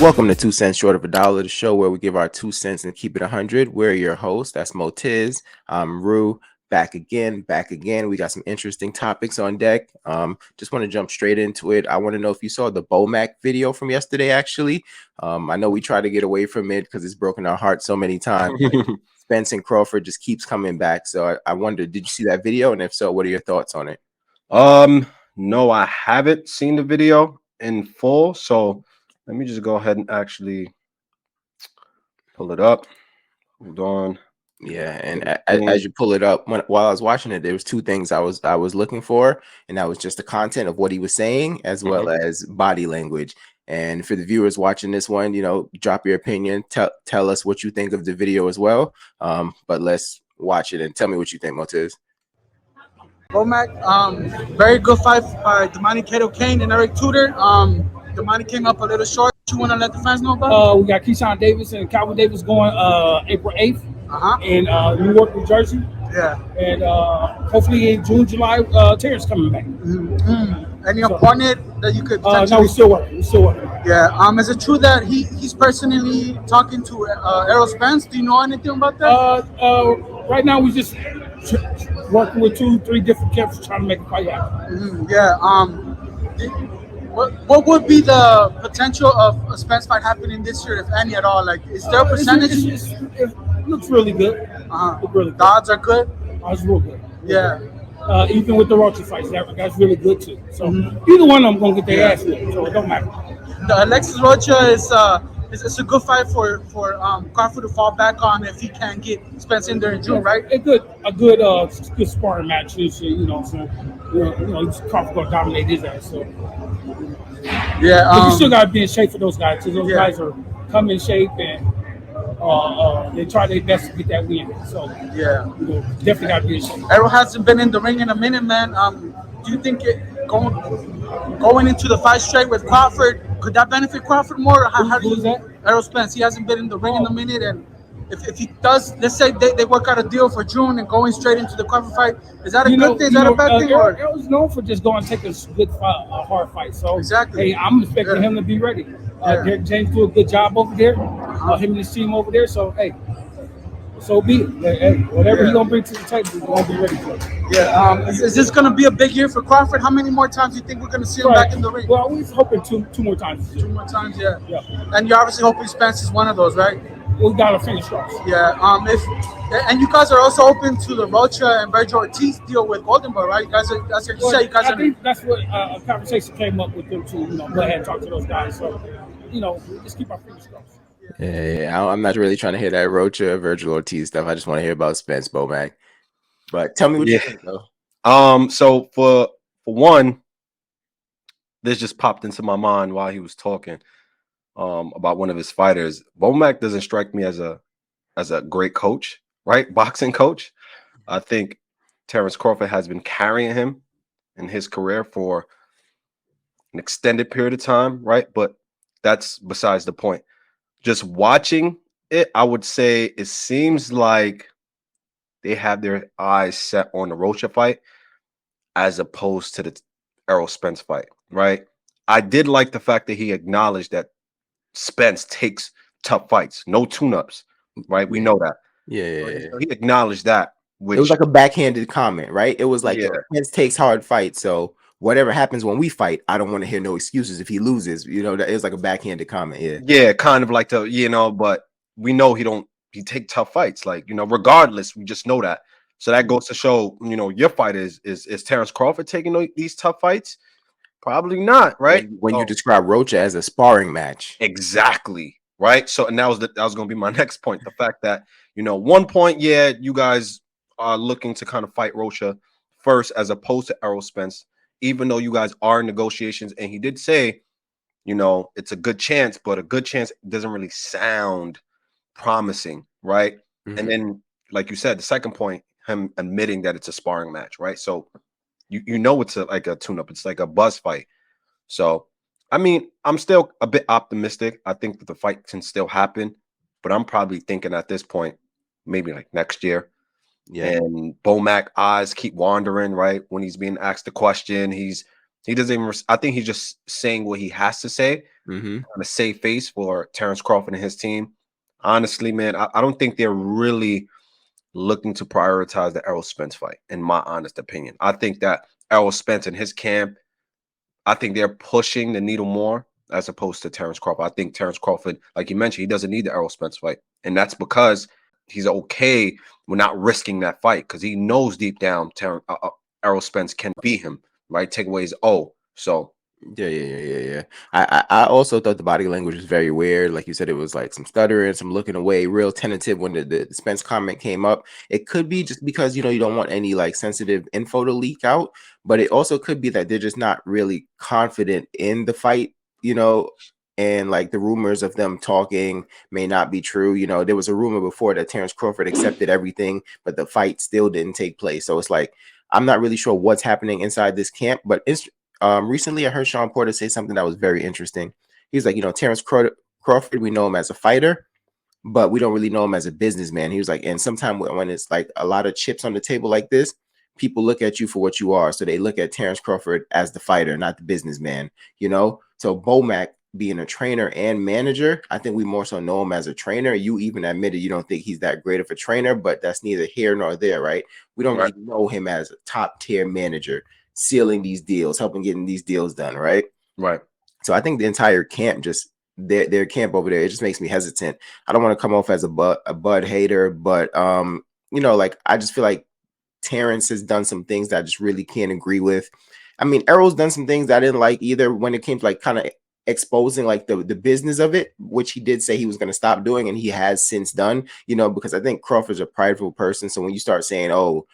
Welcome to 2 cents short of a dollar, the show where we give our 2 cents and keep it 100. We're your host. That's Motiz. I'm Rue. Back again. We got some interesting topics on deck. Just want to jump straight into it. I want to know if you saw the Bomac video from yesterday, actually. I know we try to get away from it because it's broken our hearts so many times. Spence and Crawford just keeps coming back. So I wondered, did you see that video? And if so, what are your thoughts on it? No, I haven't seen the video in full. So let me just go ahead and actually pull it up. Hold on. Yeah, and as you pull it up, while I was watching it, there was two things I was looking for, and that was just the content of what he was saying, as well as body language. And for the viewers watching this one, drop your opinion, tell us what you think of the video as well. But let's watch it and tell me what you think, Motiz. Bomac, very good fight by Damani Kato Kane and Eric Tudor. Damani came up a little short. You want to let the fans know about? We got Keyshawn Davis and Calvin Davis going April 8th in New York, New Jersey. Yeah. And hopefully in June, July, Terrence coming back. Any opponent that you could potentially... No, we're still working. Yeah. Is it true that he's personally talking to Errol Spence? Do you know anything about that? Right now, we just working with 2-3 different camps trying to make a fight happen. Yeah. What would be the potential of a Spence fight happening this year, if any at all? Like, is there a percentage? It looks really good. The odds are good? Odds real good. Yeah. Even with the Rocha fights, that's really good too. So either one of them going to get their ass hit, so it don't matter. The Alexis Rocha is a good fight for Crawford to fall back on if he can get Spence in there in June, right? A good sparring match. Crawford going to dominate his ass. So. Yeah, but you still got to be in shape for those guys. Because those guys are come in shape and they try their best to get that win. So definitely got to be in shape. Errol hasn't been in the ring in a minute, man. Do you think going into the fight straight with Crawford, could that benefit Crawford more? Who's that? Errol Spence. He hasn't been in the ring in a minute, and if he does, let's say they work out a deal for June and going straight into the Crawford fight, is that a good thing? Is that a bad thing? Errol's known for just going and take a good fight, a hard fight. So exactly. Hey, I'm expecting him to be ready. Derek James do a good job over there. Him and his team over there. So hey, so be it. Hey, whatever he's gonna bring to the table, he's gonna be ready for it. Yeah. Is this gonna be a big year for Crawford? How many more times do you think we're gonna see him back in the ring? Well, we're hoping two more times. 2 more times, yeah. And you're obviously hoping Spence is one of those, right? We gotta finish strong. Yeah. And you guys are also open to the Rocha and Virgil Ortiz deal with Golden Boy, right? You guys are. That's what you say. You guys I think that's what a conversation came up with them to go ahead and talk to those guys. So just keep our fingers crossed. Yeah, I'm not really trying to hear that Rocha, Virgil Ortiz stuff. I just want to hear about Spence Bomac. But tell me what you think, though. So for one, this just popped into my mind while he was talking about one of his fighters. Bomac doesn't strike me as a great coach, right? Boxing coach. I think Terrence Crawford has been carrying him in his career for an extended period of time, right? But that's besides the point. Just watching it, I would say it seems like they have their eyes set on the Rocha fight as opposed to the Errol Spence fight, right? I did like the fact that he acknowledged that Spence takes tough fights, no tune-ups, right? We know that. Yeah. So he acknowledged that. It was like a backhanded comment, right? It was like, Spence takes hard fights, so whatever happens when we fight, I don't want to hear no excuses if he loses. It was like a backhanded comment. Yeah, kind of like but we know he take tough fights, like, regardless, we just know that. So that goes to show, your fight is Terrence Crawford taking these tough fights? Probably not, right? When you describe Rocha as a sparring match. Exactly, right? So, and that was going to be my next point. The fact that, 1 point, you guys are looking to kind of fight Rocha first as opposed to Errol Spence, even though you guys are in negotiations. And he did say, it's a good chance, but a good chance doesn't really sound promising, right? And then, like you said, the second point, him admitting that it's a sparring match, right? So it's like a tune-up. It's like a buzz fight. So, I mean, I'm still a bit optimistic. I think that the fight can still happen, but I'm probably thinking at this point, maybe like next year. Yeah. And Bomac eyes keep wandering, right? When he's being asked the question, he's He doesn't even. I think he's just saying what he has to say on a safe face for Terrence Crawford and his team. Honestly, man, I don't think they're really looking to prioritize the Errol Spence fight, in my honest opinion. I think that Errol Spence and his camp, I think they're pushing the needle more as opposed to Terrence Crawford. I think Terrence Crawford, like you mentioned, he doesn't need the Errol Spence fight. And that's because he's okay with not risking that fight because he knows deep down Errol Spence can beat him, right? Take away his O. So Yeah. I also thought the body language was very weird. Like you said, it was like some stuttering, some looking away, real tentative when the Spence comment came up. It could be just because, you don't want any like sensitive info to leak out, but it also could be that they're just not really confident in the fight, and like the rumors of them talking may not be true. There was a rumor before that Terrence Crawford accepted everything, but the fight still didn't take place. So it's like, I'm not really sure what's happening inside this camp, but it's recently I heard Sean Porter say something that was very interesting. He's like, Terrence Crawford, we know him as a fighter, but we don't really know him as a businessman. He was like, and sometimes when it's like a lot of chips on the table like this, people look at you for what you are. So they look at Terrence Crawford as the fighter, not the businessman, So Bomac being a trainer and manager, I think we more so know him as a trainer. You even admitted you don't think he's that great of a trainer, but that's neither here nor there, right? We don't really know him as a top tier manager, sealing these deals, helping getting these deals done, right? Right. So I think the entire camp, just their camp over there, it just makes me hesitant. I don't want to come off as a Bud hater, but like I just feel like Terrence has done some things that I just really can't agree with. I mean, Errol's done some things I didn't like either when it came to like kind of exposing like the business of it, which he did say he was going to stop doing, and he has since done, because I think Crawford's a prideful person. So when you start saying, 60-40,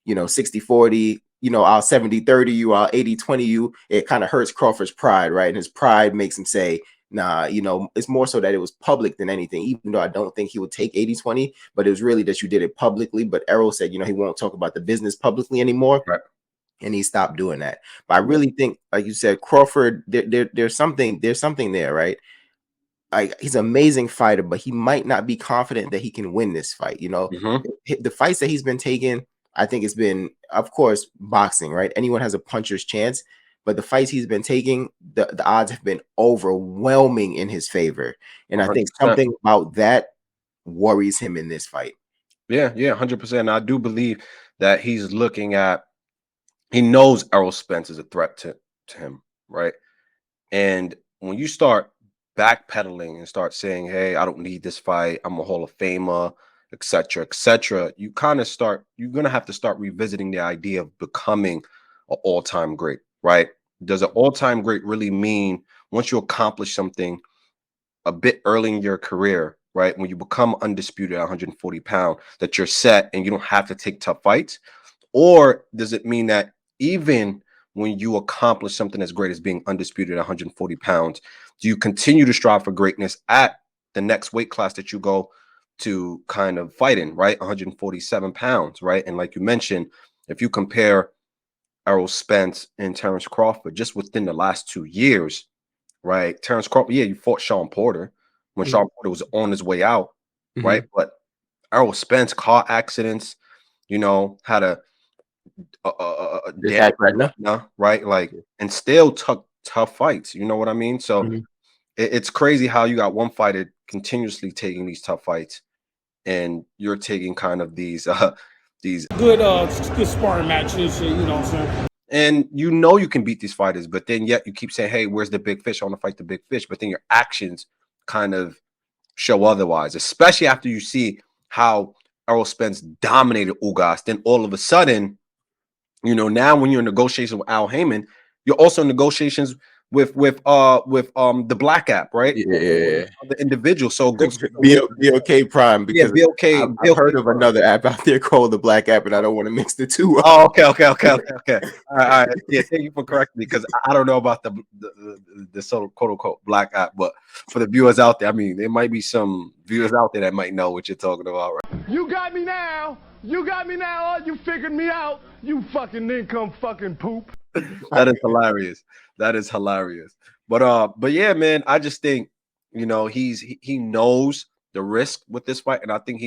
I'll 70-30 you, I'll 80-20 you, it kind of hurts Crawford's pride, right? And his pride makes him say, nah, it's more so that it was public than anything, even though I don't think he would take 80-20, but it was really that you did it publicly. But Errol said, he won't talk about the business publicly anymore. Right. And he stopped doing that. But I really think, like you said, Crawford, there's something there, right? Like he's an amazing fighter, but he might not be confident that he can win this fight. The fights that he's been taking, I think it's been, of course, boxing, right? Anyone has a puncher's chance, but the fights he's been taking, the odds have been overwhelming in his favor. And 100%. I think something about that worries him in this fight. Yeah, 100%. I do believe that he's looking at, he knows Errol Spence is a threat to him, right? And when you start backpedaling and start saying, hey, I don't need this fight, I'm a Hall of Famer, etc., you kind of you're going to have to start revisiting the idea of becoming an all-time great, right? Does an all-time great really mean once you accomplish something a bit early in your career, right? When you become undisputed at 140 pounds, that you're set and you don't have to take tough fights? Or does it mean that even when you accomplish something as great as being undisputed at 140 pounds, do you continue to strive for greatness at the next weight class that you go to kind of fight in, right? 147 pounds, right? And like you mentioned, if you compare Errol Spence and Terrence Crawford just within the last 2 years, right? Terrence Crawford, yeah, you fought Sean Porter when Sean Porter was on his way out, right? But Errol Spence, car accidents, had a right? Like, and still took tough fights. You know what I mean? So it's crazy how you got one fighter continuously taking these tough fights, and you're taking kind of these good sparring matches. You know what I'm saying? And you can beat these fighters, but then yet you keep saying, "Hey, where's the big fish? I want to fight the big fish." But then your actions kind of show otherwise, especially after you see how Errol Spence dominated Ugas. Then all of a sudden, now when you're in negotiations with Al Heyman, you're also in negotiations with the Black app, right? Yeah. The individual. So BOK Prime, because I've heard of another app out there called the Black app, and I don't want to mix the two up. Oh, okay. All right. Yeah, thank you for correcting me, because I don't know about the sort of quote unquote Black app, but for the viewers out there, I mean, there might be some viewers out there that might know what you're talking about, right? You got me now. Oh, you figured me out. You fucking income fucking poop. That is hilarious. But yeah, man, I just think, he knows the risk with this fight. And I think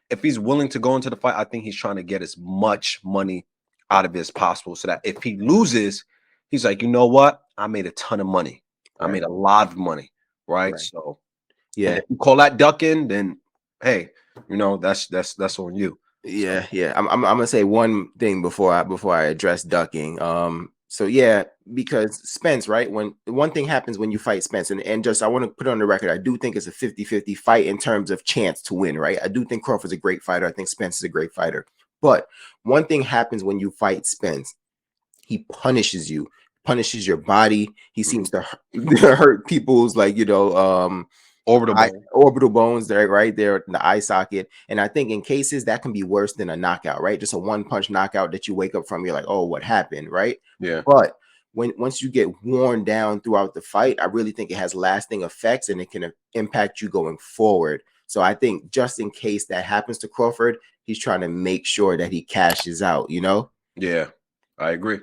if he's willing to go into the fight, I think he's trying to get as much money out of it as possible, so that if he loses, He's like, you know what? I made a ton of money. I Right. made a lot of money. Right. Right. So Yeah. and if you call that ducking, then hey, you know, that's on you. Yeah, yeah. I'm gonna say one thing before I address ducking. So yeah, because Spence, right? When one thing happens when you fight Spence, and just I want to put on the record, I do think it's a 50-50 fight in terms of chance to win, right? I do think Crawford's a great fighter. I think Spence is a great fighter. But one thing happens when you fight Spence, he punishes you, punishes your body. He seems to hurt people's orbital bones there, right there in the eye socket. And I think in cases that can be worse than a knockout, right? Just a one punch knockout that you wake up from, you're like, oh, what happened, right? Yeah. But once you get worn down throughout the fight, I really think it has lasting effects and it can impact you going forward. So I think just in case that happens to Crawford, he's trying to make sure that he cashes out, you know? Yeah, I agree.